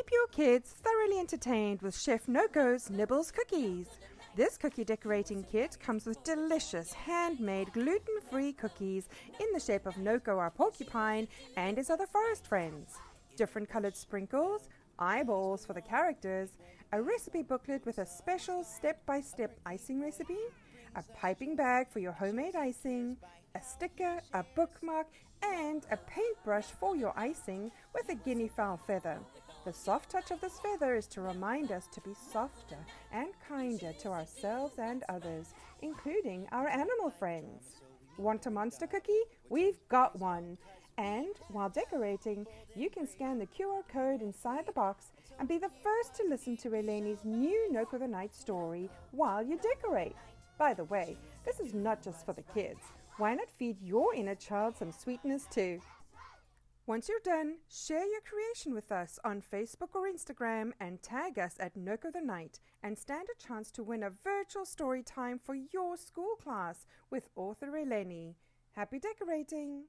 Keep your kids thoroughly entertained with Chef Noko's Nibbles cookies. This cookie decorating kit comes with delicious handmade gluten-free cookies in the shape of Noko our porcupine and his other forest friends. Different colored sprinkles, eyeballs for the characters, a recipe booklet with a special step-by-step icing recipe, a piping bag for your homemade icing, a sticker, a bookmark, and a paintbrush for your icing with a guinea fowl feather. The soft touch of this feather is to remind us to be softer and kinder to ourselves and others, including our animal friends. Want a monster cookie? We've got one! And while decorating, you can scan the QR code inside the box and be the first to listen to Eleni's new Noko the Night story while you decorate. By the way, this is not just for the kids. Why not feed your inner child some sweetness too? Once you're done, share your creation with us on Facebook or Instagram and tag us at Noko the Night and stand a chance to win a virtual story time for your school class with author Eleni. Happy decorating!